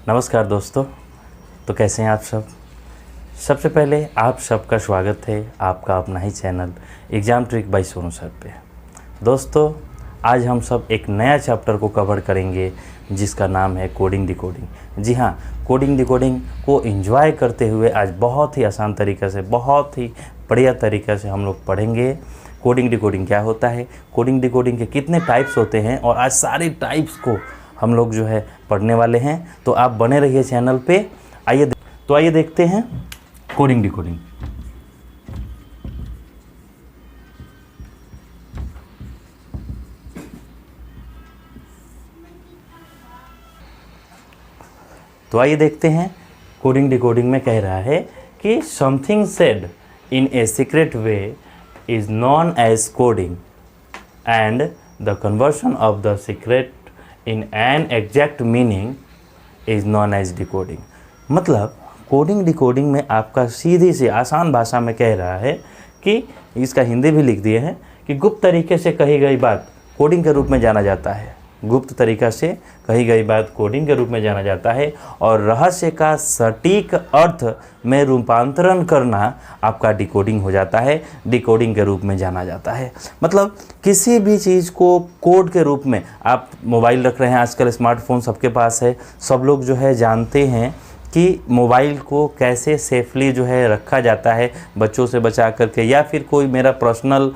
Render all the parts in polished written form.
नमस्कार दोस्तों। तो कैसे हैं आप सब। सबसे पहले आप सबका स्वागत है आपका अपना ही channel exam trick by Sonu sir पे। दोस्तों आज हम सब एक नया चैप्टर को कवर करेंगे जिसका नाम है कोडिंग डिकोडिंग। जी हाँ, कोडिंग डिकोडिंग को एंजॉय करते हुए आज बहुत ही आसान तरीक़े से, बहुत ही बढ़िया तरीक़े से हम लोग पढ़ेंगे कोडिंग डिकोडिंग क्या होता है, कोडिंग डिकोडिंग के कितने टाइप्स होते हैं, और आज सारे टाइप्स को हम लोग जो है पढ़ने वाले हैं। तो आप बने रहिए चैनल पे। आइए देखते हैं कोडिंग डिकोडिंग। तो आइए देखते हैं कोडिंग डिकोडिंग में कह रहा है कि something said in a secret way is known as coding and the conversion of the secret in an exact meaning is known as decoding. मतलब कोडिंग डिकोडिंग में आपका सीधी सी आसान भाषा में कह रहा है कि इसका हिंदी भी लिख दिए हैं कि गुप्त तरीके से कही गई बात कोडिंग के रूप में जाना जाता है। गुप्त तरीका से कही गई बात कोडिंग के रूप में जाना जाता है, और रहस्य का सटीक अर्थ में रूपांतरण करना आपका डिकोडिंग हो जाता है, डिकोडिंग के रूप में जाना जाता है। मतलब किसी भी चीज़ को कोड के रूप में, आप मोबाइल रख रहे हैं, आजकल स्मार्टफोन सबके पास है, सब लोग जो है जानते हैं कि मोबाइल को कैसे सेफली जो है रखा जाता है बच्चों से बचा करके, या फिर कोई मेरा पर्सनल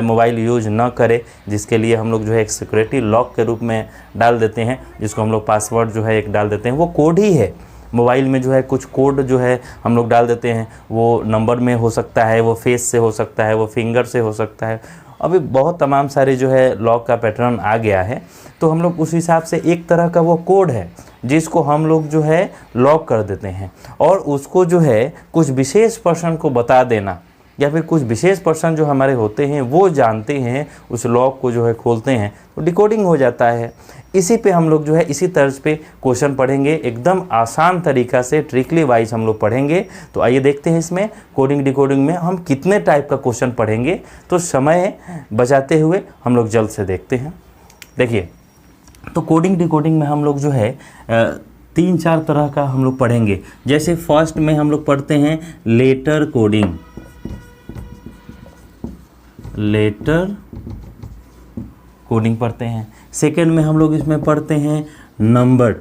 मोबाइल यूज ना करे, जिसके लिए हम लोग जो है एक सिक्योरिटी लॉक के रूप में डाल देते हैं, जिसको हम लोग पासवर्ड जो है एक डाल देते हैं। वो कोड ही है, मोबाइल में जो है कुछ कोड जो है हम लोग डाल देते हैं। वो नंबर में हो सकता है, वो फेस से हो सकता है, वो फिंगर से हो सकता है। अभी बहुत तमाम सारे जो है लॉक का पैटर्न आ गया है, तो हम लोग उस हिसाब से एक तरह का वो कोड है जिसको हम लोग जो है लॉक कर देते हैं, और उसको जो है कुछ विशेष पर्सन को बता देना, या फिर कुछ विशेष पर्सन जो हमारे होते हैं वो जानते हैं, उस लॉक को जो है खोलते हैं, तो डिकोडिंग हो जाता है। इसी पे हम लोग जो है इसी तर्ज पे क्वेश्चन पढ़ेंगे, एकदम आसान तरीका से ट्रिकली वाइज हम लोग पढ़ेंगे। तो आइए देखते हैं इसमें कोडिंग डिकोडिंग में हम कितने टाइप का क्वेश्चन पढ़ेंगे। तो समय बचाते हुए हम लोग जल्द से देखते हैं। देखिए, तो कोडिंग डिकोडिंग में हम लोग जो है 3-4 तरह का हम लोग पढ़ेंगे। जैसे फर्स्ट में हम लोग पढ़ते हैं लेटर कोडिंग, लेटर कोडिंग पढ़ते हैं। सेकेंड में हम लोग इसमें पढ़ते हैं नंबर।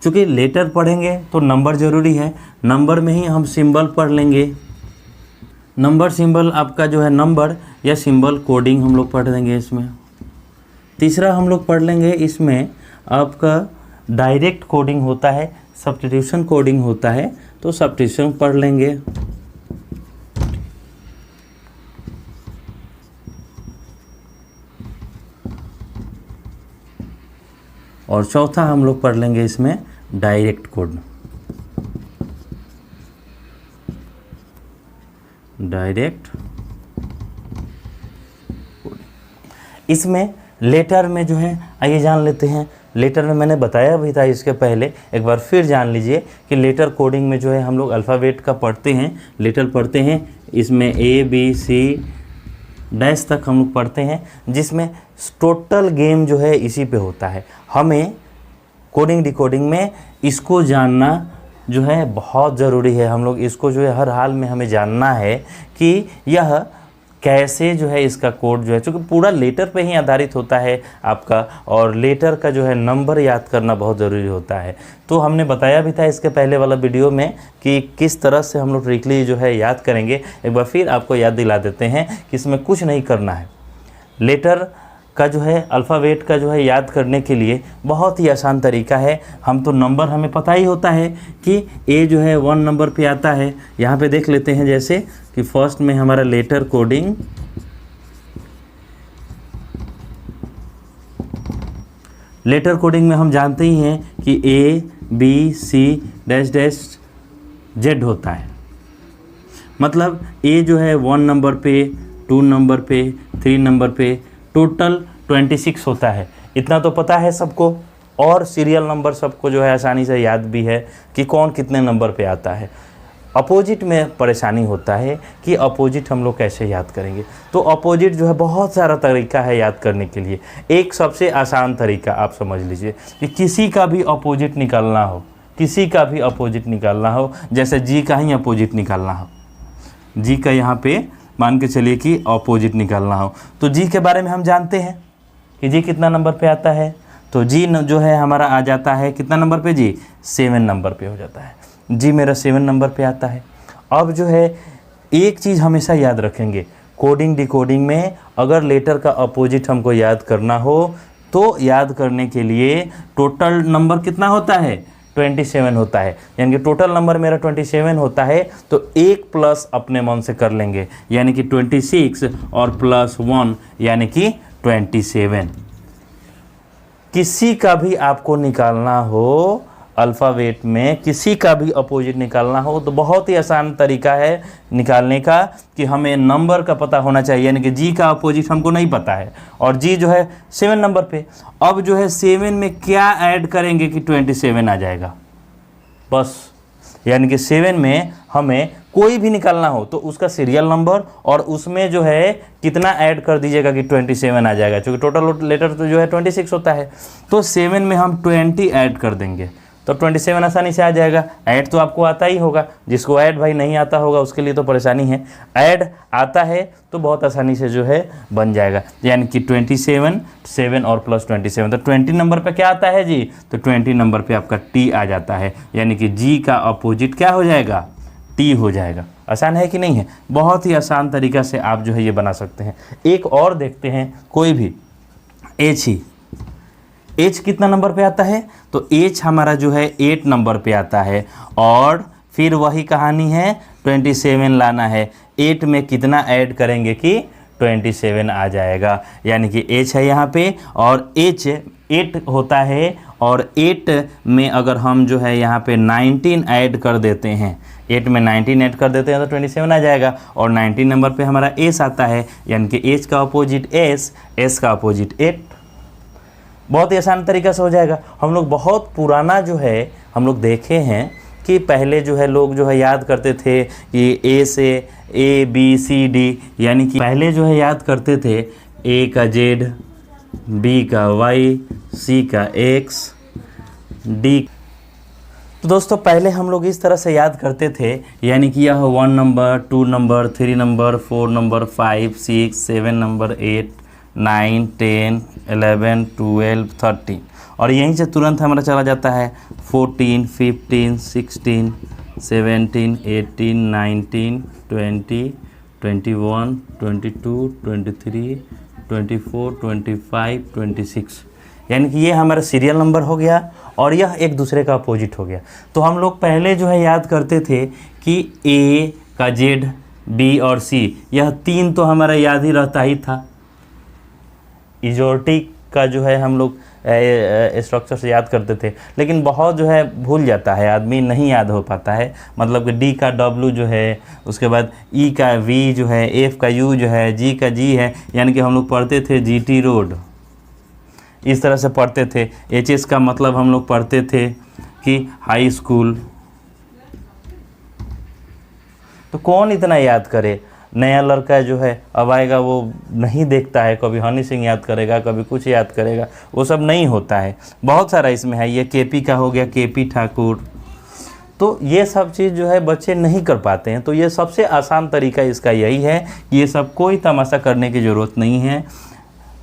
चूँकि लेटर पढ़ेंगे तो नंबर ज़रूरी है, नंबर में ही हम सिंबल पढ़ लेंगे। नंबर सिंबल आपका जो है नंबर या सिंबल कोडिंग हम लोग पढ़ लेंगे इसमें। तीसरा हम लोग पढ़ लेंगे इसमें आपका डायरेक्ट कोडिंग होता है, सब्स्टिट्यूशन कोडिंग होता है, तो सब्स्टिट्यूशन पढ़ लेंगे। और चौथा हम लोग पढ़ लेंगे इसमें डायरेक्ट कोड, डायरेक्ट कोड। इसमें लेटर में जो है आइए जान लेते हैं। लेटर में मैंने बताया भी था इसके पहले, एक बार फिर जान लीजिए कि लेटर कोडिंग में जो है हम लोग अल्फ़ाबेट का पढ़ते हैं, लेटर पढ़ते हैं। इसमें A B C डैश तक हम लोग पढ़ते हैं, जिसमें टोटल गेम जो है इसी पे होता है। हमें कोडिंग डिकोडिंग में इसको जानना जो है बहुत ज़रूरी है। हम लोग इसको जो है हर हाल में हमें जानना है कि यह कैसे जो है इसका कोड जो है, चूँकि पूरा लेटर पे ही आधारित होता है आपका, और लेटर का जो है नंबर याद करना बहुत ज़रूरी होता है। तो हमने बताया भी था इसके पहले वाला वीडियो में कि किस तरह से हम लोग ट्रिकली जो है याद करेंगे। एक बार फिर आपको याद दिला देते हैं कि इसमें कुछ नहीं करना है। लेटर का जो है अल्फ़ाबेट का जो है याद करने के लिए बहुत ही आसान तरीका है। हम तो नंबर हमें पता ही होता है कि ए जो है 1 नंबर पे आता है। यहाँ पे देख लेते हैं जैसे कि फर्स्ट में हमारा लेटर कोडिंग, लेटर कोडिंग में हम जानते ही हैं कि A B C dash dash Z होता है। मतलब ए जो है 1 नंबर पे, 2 नंबर पे, 3 नंबर पे, टोटल 26 होता है। इतना तो पता है सबको, और सीरियल नंबर सबको जो है आसानी से याद भी है कि कौन कितने नंबर पे आता है। अपोजिट में परेशानी होता है कि अपोजिट हम लोग कैसे याद करेंगे। तो अपोजिट जो है बहुत सारा तरीका है याद करने के लिए। एक सबसे आसान तरीका आप समझ लीजिए कि किसी का भी अपोजिट निकालना हो, किसी का भी अपोजिट निकालना हो, जैसे जी का ही अपोजिट निकालना हो, जी का यहाँ पे मान के चलिए कि अपोजिट निकालना हो, तो जी के बारे में हम जानते हैं कि जी कितना नंबर पे आता है। तो जी जो है हमारा आ जाता है कितना नंबर पे जी, 7 नंबर पे हो जाता है। जी मेरा 7 नंबर पे आता है। अब जो है एक चीज़ हमेशा याद रखेंगे, कोडिंग डिकोडिंग में अगर लेटर का अपोजिट हमको याद करना हो तो याद करने के लिए टोटल नंबर कितना होता है, 27 होता है। यानी कि टोटल नंबर मेरा 27 होता है, तो एक प्लस अपने मन से कर लेंगे, यानी कि 26 और प्लस 1 यानी कि 27। किसी का भी आपको निकालना हो अल्फ़ाबेट में, किसी का भी अपोजिट निकालना हो तो बहुत ही आसान तरीका है निकालने का कि हमें नंबर का पता होना चाहिए। यानी कि जी का अपोजिट हमको नहीं पता है और जी जो है 7 नंबर पे। अब जो है 7 में क्या ऐड करेंगे कि 27 आ जाएगा बस। यानी कि 7 में हमें कोई भी निकालना हो तो उसका सीरियल नंबर और उसमें जो है कितना ऐड कर दीजिएगा कि 27 आ जाएगा। क्योंकि टोटल लेटर तो जो है 26 होता है, तो 7 में हम 20 ऐड कर देंगे तो 27 आसानी से आ जाएगा। ऐड तो आपको आता ही होगा, जिसको ऐड भाई नहीं आता होगा उसके लिए तो परेशानी है। ऐड आता है तो बहुत आसानी से जो है बन जाएगा। यानी कि 27, 7 और प्लस 27, तो 20 नंबर पे क्या आता है जी, तो 20 नंबर पे आपका टी आ जाता है। यानी कि जी का अपोजिट क्या हो जाएगा, टी हो जाएगा। आसान है कि नहीं है? बहुत ही आसान तरीक़ा से आप जो है ये बना सकते हैं। एक और देखते हैं, कोई भी एच ही, एच कितना नंबर पे आता है, तो एच हमारा जो है 8 नंबर पे आता है। और फिर वही कहानी है, 27 लाना है। 8 में कितना ऐड करेंगे कि 27 आ जाएगा। यानी कि एच है यहाँ पे और एच 8 होता है, और 8 में अगर हम जो है यहाँ पे 19 ऐड कर देते हैं, 8 में 19 ऐड कर देते हैं तो 27 आ जाएगा। और 19 नंबर पे हमारा एस आता है, यानी कि एच का अपोजिट एस, एस का अपोजिट 8। बहुत ही आसान तरीक़ा से हो जाएगा। हम लोग बहुत पुराना जो है हम लोग देखे हैं कि पहले जो है लोग जो है याद करते थे कि ए से ए बी सी डी, यानी कि पहले जो है याद करते थे ए का जेड, बी का वाई, सी का एक्स, डी। तो दोस्तों पहले हम लोग इस तरह से याद करते थे, यानी कि यह 1 number, 2 number, 3 number, 4 number, 5, 6, 7 number, 8, 9, 10, 11, 12, 13, और यहीं से तुरंत हमारा चला जाता है 14, 15, 16, 17, 18, 19, 20, 21, 22, 23, 24, 25, 26। यानी कि ये हमारा सीरियल नंबर हो गया और यह एक दूसरे का अपोजिट हो गया। तो हम लोग पहले जो है याद करते थे कि ए का जेड, बी और सी, यह 3 तो हमारा याद ही रहता ही था। इजोर्टिक का जो है हम लोग स्ट्रक्चर से याद करते थे, लेकिन बहुत जो है भूल जाता है आदमी, नहीं याद हो पाता है। मतलब कि डी का डब्ल्यू जो है, उसके बाद ई का वी जो है, एफ का यू जो है, जी का जी है। यानी कि हम लोग पढ़ते थे जीटी रोड, इस तरह से पढ़ते थे। एच एस का मतलब हम लोग पढ़ते थे कि हाई स्कूल। तो कौन इतना याद करे? नया लड़का जो है अब आएगा वो नहीं देखता है, कभी हनी सिंह याद करेगा, कभी कुछ याद करेगा, वो सब नहीं होता है। बहुत सारा इसमें है। ये केपी का हो गया, केपी ठाकुर। तो ये सब चीज़ जो है बच्चे नहीं कर पाते हैं। तो ये सबसे आसान तरीका इसका यही है कि ये सब कोई तमाशा करने की ज़रूरत नहीं है।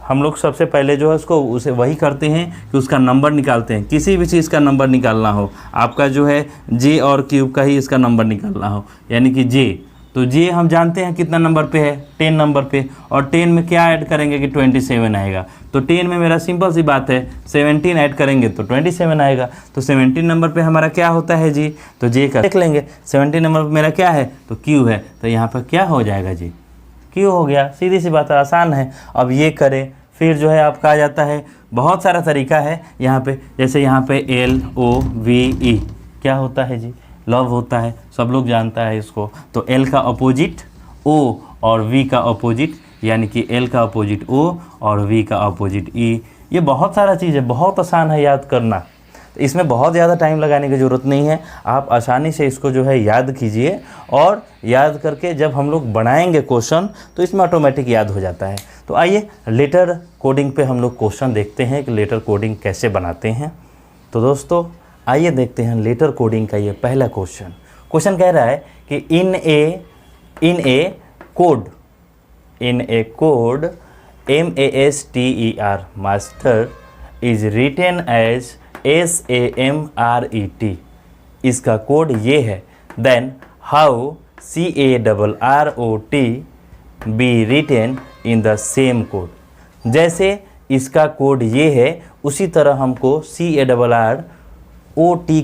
हम लोग सबसे पहले जो है उसे वही करते हैं कि उसका नंबर निकालते हैं। किसी भी चीज़ का नंबर निकालना हो, आपका जो है जे और क्यूब का ही इसका नंबर निकालना हो, यानी कि जे, तो जे हम जानते हैं कितना नंबर पे है, 10 नंबर पे। और 10 में क्या ऐड करेंगे कि 27 आएगा। तो 10 में मेरा सिंपल सी बात है, 17 ऐड करेंगे तो 27 आएगा। तो 17 नंबर पे हमारा क्या होता है जी, तो जे का देख लेंगे। 17 नंबर पर मेरा क्या है, तो क्यू है, तो यहाँ पर क्या हो जाएगा जी, क्यू हो गया। सीधी सी बात है, आसान है। अब ये करें, फिर जो है आपका आ जाता है, बहुत सारा तरीका है यहाँ पे। जैसे यहाँ पे LOVE क्या होता है जी, लव होता है, सब लोग जानता है इसको। तो L का अपोजिट O और V का अपोजिट, यानी कि L का अपोजिट O और V का अपोजिट E। ये बहुत सारा चीज़ है, बहुत आसान है याद करना। इसमें बहुत ज़्यादा टाइम लगाने की ज़रूरत नहीं है, आप आसानी से इसको जो है याद कीजिए, और याद करके जब हम लोग बनाएंगे क्वेश्चन तो इसमें ऑटोमेटिक याद हो जाता है। तो आइए लेटर कोडिंग पे हम लोग क्वेश्चन देखते हैं कि लेटर कोडिंग कैसे बनाते हैं। तो दोस्तों आइए देखते हैं लेटर कोडिंग का ये पहला क्वेश्चन। क्वेश्चन कह रहा है कि in a code MASTER master is written as SAMRET, इसका कोड ये है। Then how CARROT be written in the same code, जैसे इसका कोड ये है उसी तरह हमको CARROT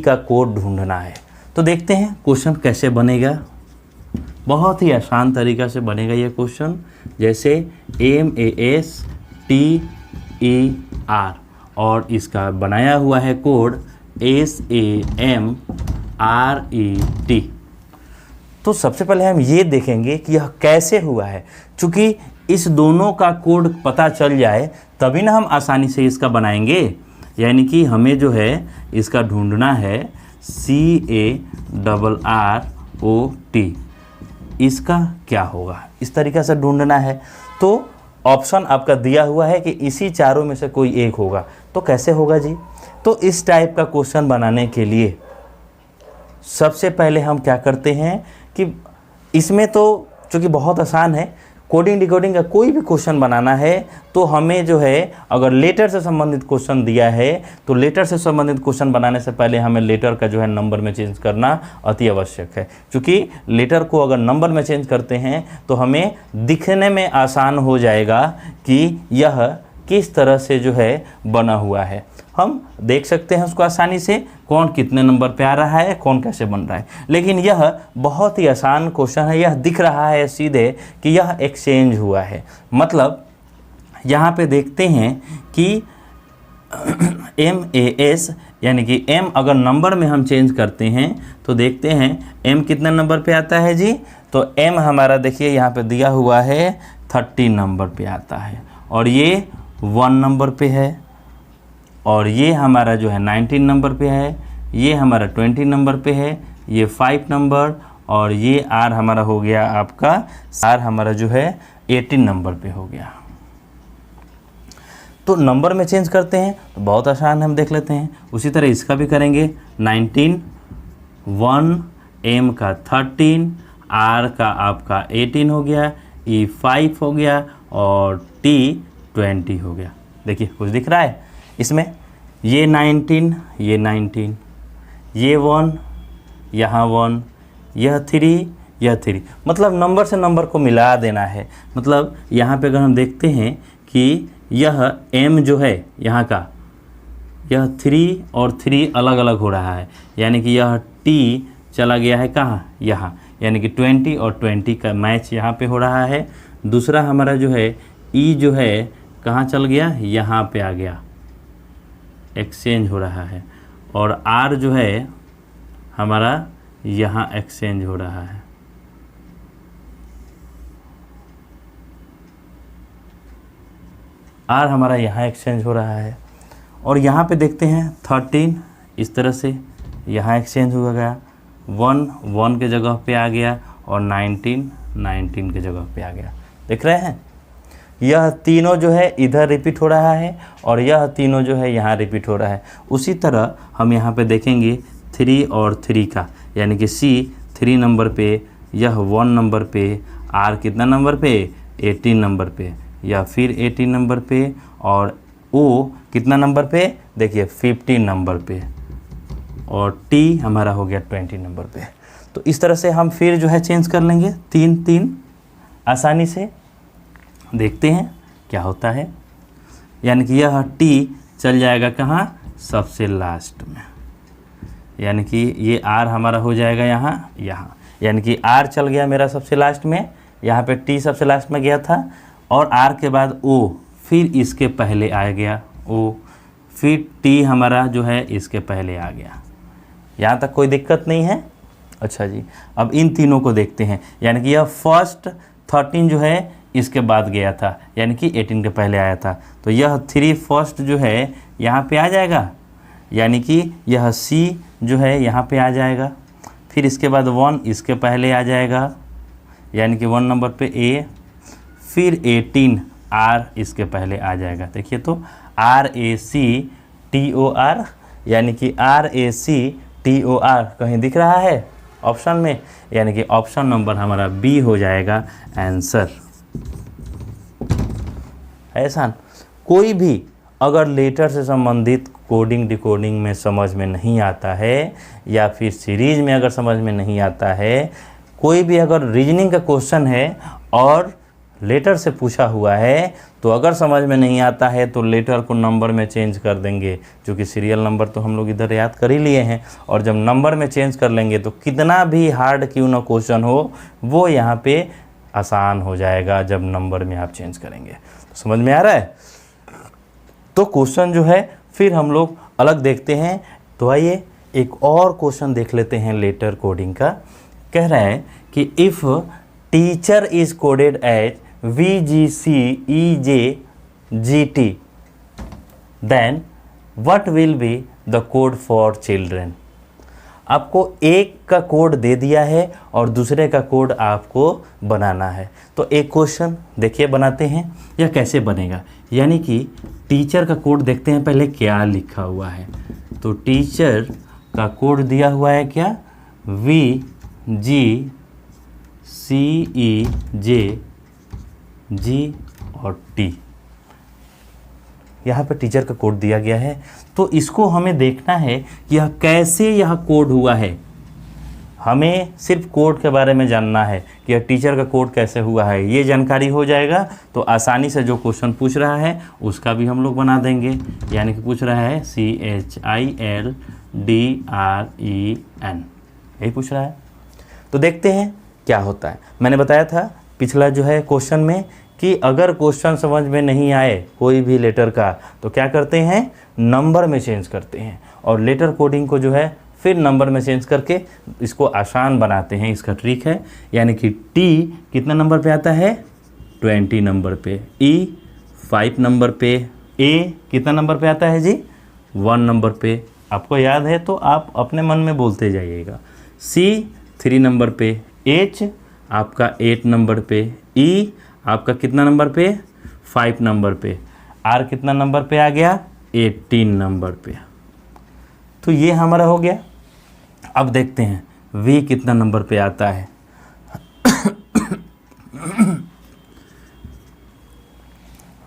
का कोड ढूंढना है। तो देखते हैं क्वेश्चन कैसे बनेगा। बहुत ही आसान तरीका से बनेगा ये क्वेश्चन, जैसे MASTER और इसका बनाया हुआ है कोड SAMRET। तो सबसे पहले हम ये देखेंगे कि यह कैसे हुआ है। चूँकि इस दोनों का कोड पता चल जाए तभी ना हम आसानी से इसका बनाएंगे। यानी कि हमें जो है इसका ढूंढना है CARROT, इसका क्या होगा, इस तरीक़े से ढूंढना है। तो ऑप्शन आपका दिया हुआ है कि इसी चारों में से कोई एक होगा। तो कैसे होगा जी? तो इस टाइप का क्वेश्चन बनाने के लिए सबसे पहले हम क्या करते हैं कि इसमें तो चूँकि बहुत आसान है, कोडिंग डिकोडिंग का कोई भी क्वेश्चन बनाना है तो हमें जो है अगर लेटर से संबंधित क्वेश्चन दिया है तो लेटर से संबंधित क्वेश्चन बनाने से पहले हमें लेटर का जो है नंबर में चेंज करना अति आवश्यक है। क्योंकि लेटर को अगर नंबर में चेंज करते हैं तो हमें दिखने में आसान हो जाएगा कि यह किस तरह से जो है बना हुआ है। हम देख सकते हैं उसको आसानी से, कौन कितने नंबर पे आ रहा है, कौन कैसे बन रहा है। लेकिन यह बहुत ही आसान क्वेश्चन है, यह दिख रहा है सीधे कि यह एक्सचेंज हुआ है। मतलब यहाँ पे देखते हैं कि MAS यानी कि M अगर नंबर में हम चेंज करते हैं तो देखते हैं M कितने नंबर पे आता है जी? तो M हमारा देखिए यहाँ पे दिया हुआ है 30 नंबर पे आता है, और ये 1 नंबर पे है, और ये हमारा जो है 19 नंबर पे है, ये हमारा 20 नंबर पे है, ये 5 नंबर, और ये R हमारा हो गया आपका, R हमारा जो है 18 नंबर पे हो गया। तो नंबर में चेंज करते हैं तो बहुत आसान है, हम देख लेते हैं। उसी तरह इसका भी करेंगे। 19, 1, M का 13, R का आपका 18 हो गया, E 5 हो गया, और T 20 हो गया। देखिए कुछ दिख रहा है इसमें, ये 19, ये 19, ये 1, यहाँ 1, यह 3, यह 3। मतलब नंबर से नंबर को मिला देना है। मतलब यहाँ पे अगर हम देखते हैं कि यह M जो है यहाँ का, यह 3 और 3 अलग अलग हो रहा है, यानी कि यह T चला गया है कहाँ, यहाँ, यानी कि 20 और 20 का मैच यहाँ पे हो रहा है। दूसरा हमारा जो है E जो है कहाँ चल गया, यहाँ पे आ गया, एक्सचेंज हो रहा है। और R जो है हमारा यहाँ एक्सचेंज हो रहा है। R हमारा यहाँ एक्सचेंज हो रहा है। और यहाँ पे देखते हैं 13 इस तरह से यहाँ एक्सचेंज हो गया, 1 1 के जगह पे आ गया, और 19 19 के जगह पे आ गया। देख रहे हैं, यह तीनों जो है इधर रिपीट हो रहा है, और यह तीनों जो है यहाँ रिपीट हो रहा है। उसी तरह हम यहाँ पे देखेंगे 3 और 3 का, यानी कि C 3 नंबर पे, यह 1 नंबर पे, R कितना नंबर पे, 18 नंबर पे, या फिर 18 नंबर पे, और O कितना नंबर पे, देखिए 15 नंबर पे, और T हमारा हो गया 20 नंबर पे। तो इस तरह से हम फिर जो है चेंज कर लेंगे 3 3 आसानी से। देखते हैं क्या होता है। यानी कि यह T चल जाएगा कहाँ, सबसे लास्ट में, यानी कि ये R हमारा हो जाएगा यहाँ यहाँ, यानी कि R चल गया मेरा सबसे लास्ट में, यहाँ पे T सबसे लास्ट में गया था, और R के बाद O फिर इसके पहले आ गया O, फिर T हमारा जो है इसके पहले आ गया। यहाँ तक कोई दिक्कत नहीं है। अच्छा जी, अब इन तीनों को देखते हैं। यानी कि यह फर्स्ट 13 जो है इसके बाद गया था, यानी कि 18 के पहले आया था, तो यह 3 फर्स्ट जो है यहाँ पे आ जाएगा, यानी कि यह C जो है यहाँ पे आ जाएगा, फिर इसके बाद 1 इसके पहले आ जाएगा, यानी कि 1 नंबर पे A, फिर 18 R इसके पहले आ जाएगा। देखिए तो RACTOR, यानी कि RACTOR कहीं दिख रहा है ऑप्शन में, यानी कि ऑप्शन नंबर हमारा B हो जाएगा आंसर। ऐसा कोई भी अगर लेटर से संबंधित कोडिंग डिकोडिंग में समझ में नहीं आता है, या फिर सीरीज में अगर समझ में नहीं आता है, कोई भी अगर रीजनिंग का क्वेश्चन है और लेटर से पूछा हुआ है, तो अगर समझ में नहीं आता है तो लेटर को नंबर में चेंज कर देंगे, क्योंकि सीरियल नंबर तो हम लोग इधर याद कर ही लिए हैं, और जब नंबर में चेंज कर लेंगे तो कितना भी हार्ड क्यों ना क्वेश्चन हो वो यहाँ पे आसान हो जाएगा जब नंबर में आप चेंज करेंगे। तो समझ में आ रहा है? तो क्वेश्चन जो है फिर हम लोग अलग देखते हैं। तो आइए एक और क्वेश्चन देख लेते हैं लेटर कोडिंग का। कह रहा है कि if teacher is coded as VGCEJGT then what will be the code for children. आपको एक का कोड दे दिया है और दूसरे का कोड आपको बनाना है। तो एक क्वेश्चन देखिए बनाते हैं, यह कैसे बनेगा। यानी कि टीचर का कोड देखते हैं पहले क्या लिखा हुआ है। तो टीचर का कोड दिया हुआ है क्या, VGCEJG और T, यहाँ पे टीचर का कोड दिया गया है। तो इसको हमें देखना है कि यह कैसे यह कोड हुआ है। हमें सिर्फ कोड के बारे में जानना है कि यह टीचर का कोड कैसे हुआ है, ये जानकारी हो जाएगा तो आसानी से जो क्वेश्चन पूछ रहा है उसका भी हम लोग बना देंगे। यानी कि पूछ रहा है CHILDREN, यही पूछ रहा है। तो देखते हैं क्या होता है। मैंने बताया था पिछला जो है क्वेश्चन में कि अगर क्वेश्चन समझ में नहीं आए कोई भी लेटर का तो क्या करते हैं, नंबर में चेंज करते हैं, और लेटर कोडिंग को जो है फिर नंबर में चेंज करके इसको आसान बनाते हैं। इसका ट्रिक है। यानी कि T कितना नंबर पे आता है, 20 नंबर पे, E 5 नंबर पे, A कितना नंबर पे आता है जी, 1 नंबर पे। आपको याद है तो आप अपने मन में बोलते जाइएगा। C 3 नंबर पे, H आपका 8 नंबर पे, E आपका कितना नंबर पे, 5 नंबर पे, R कितना नंबर पे आ गया, 18 नंबर पे। तो ये हमारा हो गया। अब देखते हैं V कितना नंबर पे आता है।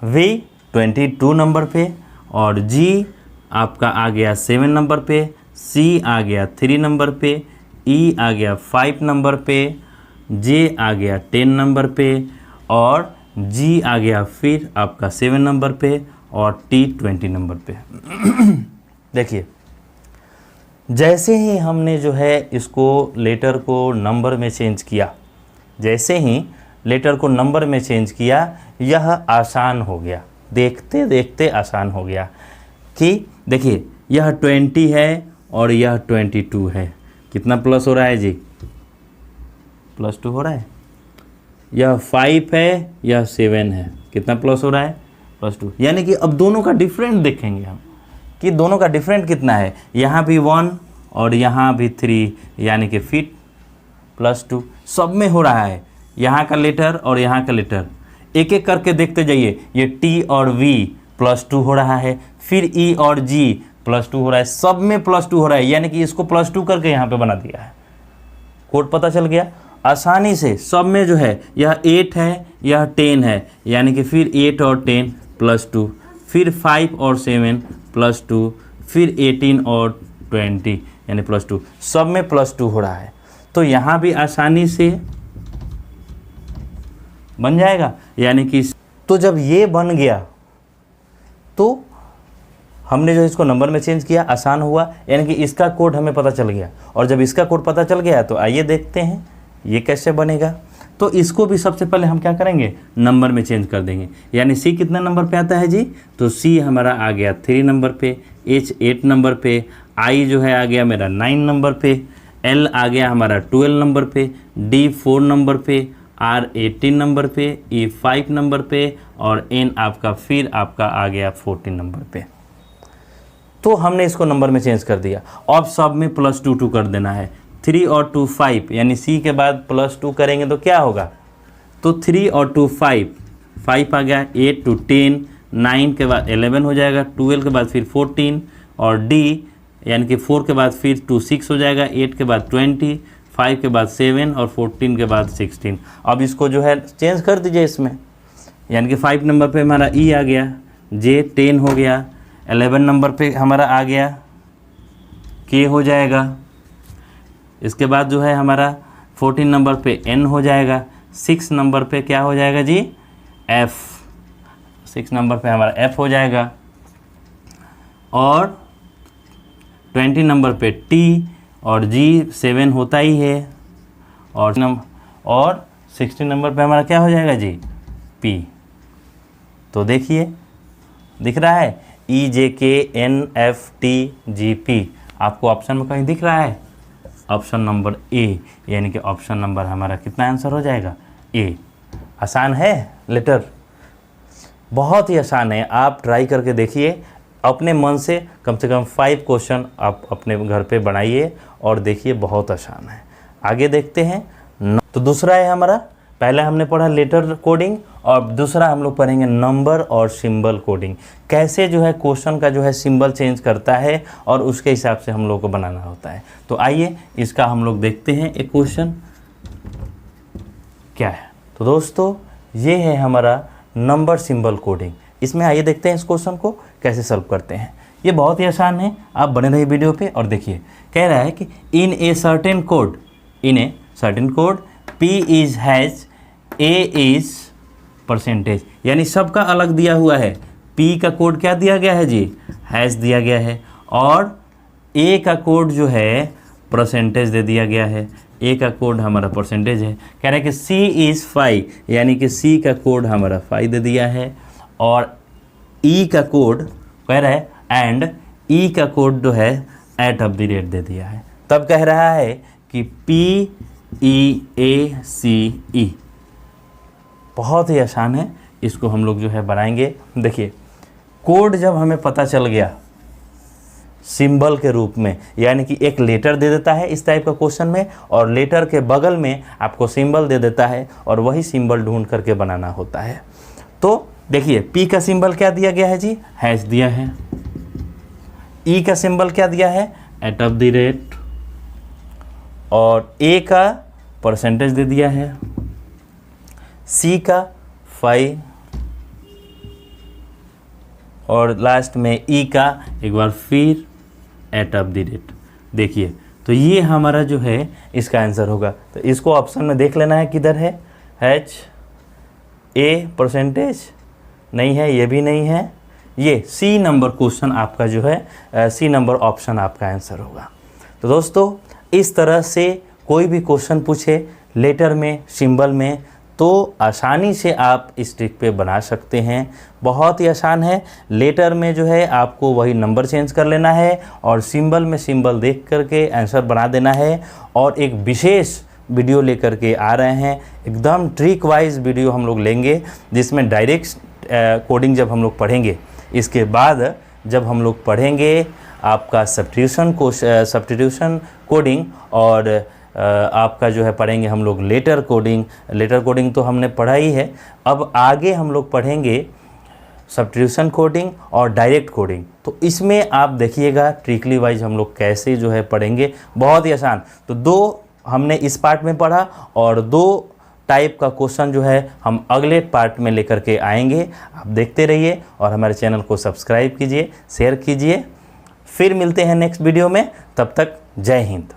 V 22 नंबर पे, और G आपका आ गया 7 नंबर पे, C आ गया 3 नंबर पे, E आ गया 5 नंबर पे, J आ गया 10 नंबर पे, और G आ गया फिर आपका 7 नंबर पे, और T 20 नंबर पे। देखिए जैसे ही हमने जो है इसको लेटर को नंबर में चेंज किया, जैसे ही लेटर को नंबर में चेंज किया, यह आसान हो गया, देखते देखते आसान हो गया। कि देखिए यह 20 है और यह 22 है, कितना प्लस हो रहा है जी, +2 हो रहा है। यह 5 है, यह 7 है, कितना प्लस हो रहा है, +2। यानी कि अब दोनों का डिफरेंट देखेंगे हम कि दोनों का डिफरेंट कितना है। यहाँ भी 1 और यहाँ भी 3, यानी कि फिर +2 सब में हो रहा है। यहाँ का लेटर और यहाँ का लेटर एक एक करके देखते जाइए। ये T और V +2 हो रहा है, फिर E और G +2 हो रहा है, सब में +2 हो रहा है। यानी कि इसको +2 करके यहाँ पे बना दिया है। कोड पता चल गया आसानी से। सब में जो है यह 8 है, यह 10 है, यानी कि फिर 8 और 10 +2, फिर 5 और 7 +2, फिर 18 और 20 यानी +2, सब में +2 हो रहा है। तो यहाँ भी आसानी से बन जाएगा। यानी कि तो जब ये बन गया तो हमने जो इसको नंबर में चेंज किया, आसान हुआ। यानी कि इसका कोड हमें पता चल गया, और जब इसका कोड पता चल गया तो आइए देखते हैं ये कैसे बनेगा। तो इसको भी सबसे पहले हम क्या करेंगे, नंबर में चेंज कर देंगे। यानी C कितना नंबर पे आता है जी, तो C हमारा आ गया 3 नंबर पे, H 8 नंबर पे, I जो है आ गया मेरा 9 नंबर पे, L आ गया हमारा 12 नंबर पे, D 4 नंबर पे, R 18 नंबर पे, E 5 नंबर पे, और N आपका फिर आपका आ गया 14 नंबर पे। तो हमने इसको नंबर में चेंज कर दिया। अब सब में +2 कर देना है। 3 और 2 5, यानी C के बाद +2 करेंगे तो क्या होगा, तो 3 और 2 5, 5 आ गया, 8 to 10, 9 के बाद 11 हो जाएगा, 12 के बाद फिर 14, और D यानी कि 4 के बाद फिर 2 6 हो जाएगा, 8 के बाद 20, 5 के बाद 7 और 14 के बाद 16। अब इसको जो है चेंज कर दीजिए इसमें, यानी कि 5 नंबर पे हमारा E आ गया, J 10 हो गया, 11 नंबर पे हमारा आ गया K हो जाएगा, इसके बाद जो है हमारा 14 नंबर पे N हो जाएगा, 6 नंबर पे क्या हो जाएगा जी, F, 6 नंबर पे हमारा F हो जाएगा, और 20 नंबर पे T, और G 7 होता ही है, और 16 नंबर पे हमारा क्या हो जाएगा जी, P। तो देखिए दिख रहा है EJKNFTGP, आपको ऑप्शन में कहीं दिख रहा है, ऑप्शन नंबर ए, यानी कि ऑप्शन नंबर हमारा कितना आंसर हो जाएगा, ए। आसान है लेटर, बहुत ही आसान है, आप ट्राई करके देखिए अपने मन से कम 5 क्वेश्चन आप अपने घर पे बनाइए और देखिए, बहुत आसान है। आगे देखते हैं। तो दूसरा है हमारा, पहले हमने पढ़ा लेटर कोडिंग, और दूसरा हम लोग पढ़ेंगे नंबर और सिंबल कोडिंग, कैसे जो है क्वेश्चन का जो है सिंबल चेंज करता है और उसके हिसाब से हम लोग को बनाना होता है। तो आइए इसका हम लोग देखते हैं एक क्वेश्चन क्या है। तो दोस्तों ये है हमारा नंबर सिंबल कोडिंग। इसमें आइए देखते हैं इस क्वेश्चन को कैसे सॉल्व करते हैं। ये बहुत ही आसान है, आप बने रहिए वीडियो पे और देखिए। कह रहा है कि in a certain code P is has, A is percentage, यानी सबका अलग दिया हुआ है। P का कोड क्या दिया गया है जी, हैज दिया गया है, और A का कोड जो है परसेंटेज दे दिया गया है। A का कोड हमारा परसेंटेज है। कह रहा है कि C इज़ 5, यानी कि C का कोड हमारा 5 दे दिया है, और E का कोड कह रहा है, एंड E का कोड जो है @ दे दिया है। तब कह रहा है कि PEACE, बहुत ही आसान है, इसको हम लोग जो है बनाएंगे। देखिए कोड जब हमें पता चल गया सिंबल के रूप में, यानी कि एक लेटर दे देता है इस टाइप का क्वेश्चन में, और लेटर के बगल में आपको सिंबल दे देता है, और वही सिंबल ढूंढ करके बनाना होता है। तो देखिए P का सिंबल क्या दिया गया है जी, हैश दिया है। E का सिंबल क्या दिया है, @, और A का परसेंटेज दे दिया है, C का 5, और लास्ट में E का एक बार फिर @। देखिए तो ये हमारा जो है इसका आंसर होगा। तो इसको ऑप्शन में देख लेना है किधर है, H A परसेंटेज नहीं है, ये भी नहीं है, ये C नंबर क्वेश्चन आपका जो है C नंबर ऑप्शन आपका आंसर होगा। तो दोस्तों इस तरह से कोई भी क्वेश्चन पूछे लेटर में, सिंबल में, तो आसानी से आप इस ट्रिक पे बना सकते हैं। बहुत ही आसान है। लेटर में जो है आपको वही नंबर चेंज कर लेना है, और सिंबल में सिंबल देख करके आंसर बना देना है। और एक विशेष वीडियो लेकर के आ रहे हैं, एकदम ट्रिक वाइज वीडियो हम लोग लेंगे, जिसमें डायरेक्ट कोडिंग जब हम लोग पढ़ेंगे, इसके बाद जब हम लोग पढ़ेंगे आपका सब्स्टिट्यूशन कोडिंग, और आपका जो है पढ़ेंगे हम लोग लेटर कोडिंग। लेटर कोडिंग तो हमने पढ़ा ही है, अब आगे हम लोग पढ़ेंगे सब्स्टिट्यूशन कोडिंग और डायरेक्ट कोडिंग। तो इसमें आप देखिएगा ट्रिकली वाइज हम लोग कैसे जो है पढ़ेंगे, बहुत ही आसान। तो 2 हमने इस पार्ट में पढ़ा, और 2 टाइप का क्वेश्चन जो है हम अगले पार्ट में लेकर के आएंगे। आप देखते रहिए और हमारे चैनल को सब्सक्राइब कीजिए, शेयर कीजिए। फिर मिलते हैं नेक्स्ट वीडियो में, तब तक जय हिंद।